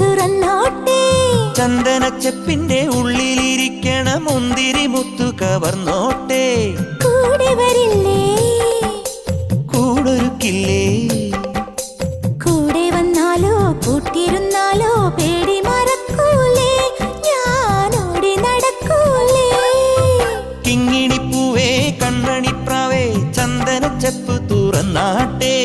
തുറന്നോട്ടെ. ചന്ദനച്ചെപ്പിന്റെ ഉള്ളിലിരിക്കണ മുന്തിരി മുത്തു കവർന്നോട്ടെ. കൂടെ വരില്ലേ, കൂടൊരുക്കില്ലേ, കൂടെ വന്നാലോ കൂട്ടിരുന്നാലോ പേടി മറക്കൂലേ, ഞാനോടി നടക്കൂലേ. കിങ്ങിണിപ്പൂവേ കണ്ണണിപ്രാവേ ചന്ദനച്ചെപ്പ് തുറന്നാട്ടെ.